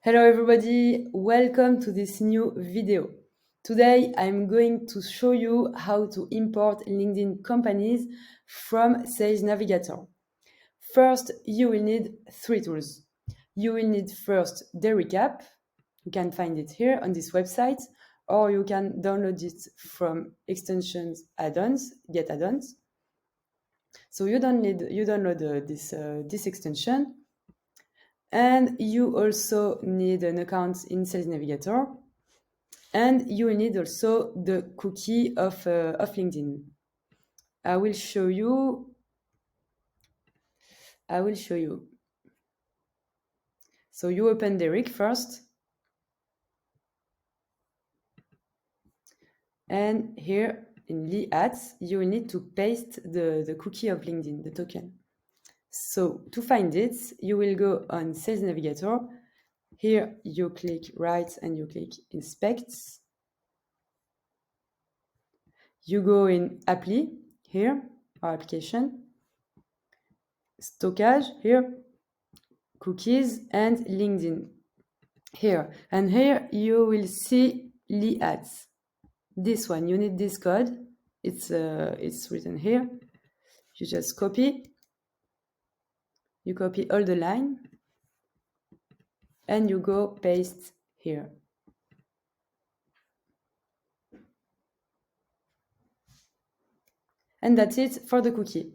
Hello everybody, welcome to this new video. Today I'm going to show you how to import LinkedIn companies from Sales Navigator. First, you will need three tools. You will need first Derrick app. You can find it here on this website, or you can download it from extensions add-ons, get add-ons. So you download this extension. And you also need an account in Sales Navigator. And you will need also the cookie of LinkedIn. I will show you. So you open Derrick first. And here in Lee Ads, you will need to paste the cookie of LinkedIn, the token. So to find it, you will go on Sales Navigator. Here you click right and you click inspect. You go in apply here, our application, stockage here, cookies, and LinkedIn here. And here you will see Lee Ads. This one, you need this code. It's written here. You just copy. You copy all the line. And you go paste here. And that's it for the cookie.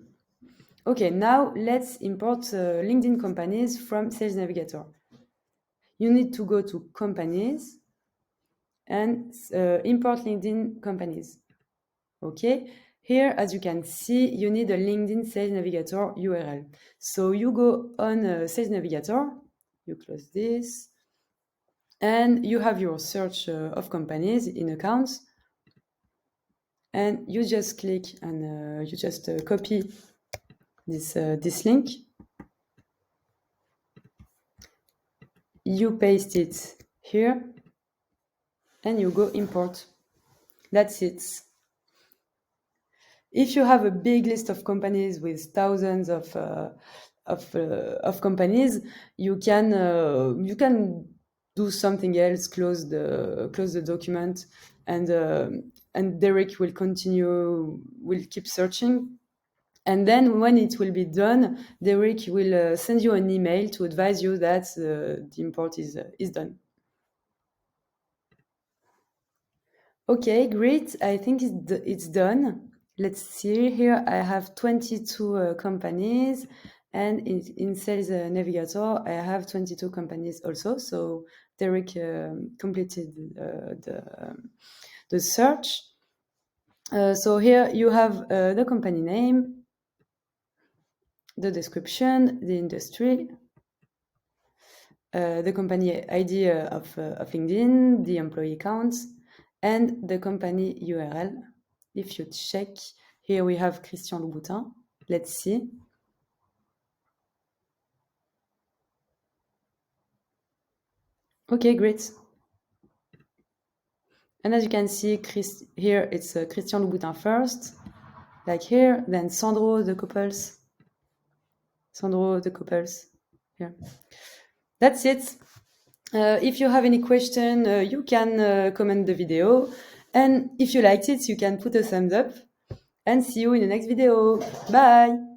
Okay, now let's import LinkedIn companies from Sales Navigator. You need to go to companies and import LinkedIn companies. Okay, here as you can see, you need a LinkedIn Sales Navigator URL. So you go on Sales Navigator, you close this, and you have your search of companies in accounts. And you just click and you just copy this link. You paste it here and you go import. That's it. If you have a big list of companies with thousands of companies, you can do something else. Close the document, and Derrick will keep searching. And then when it will be done, Derrick will send you an email to advise you that the import is done. Okay, great. I think it's done. Let's see here. I have 22 companies, and in Sales Navigator, I have 22 companies also. So Derrick completed the search. So here you have the company name, the description, the industry, the company ID of LinkedIn, the employee counts, and the company URL. If you check, here we have Christian Louboutin. Let's see. Okay, great. And as you can see, here it's Christian Louboutin first, like here, then Sandro the couples. Here. That's it. If you have any question, you can comment the video. And if you liked it, you can put a thumbs up. And see you in the next video. Bye!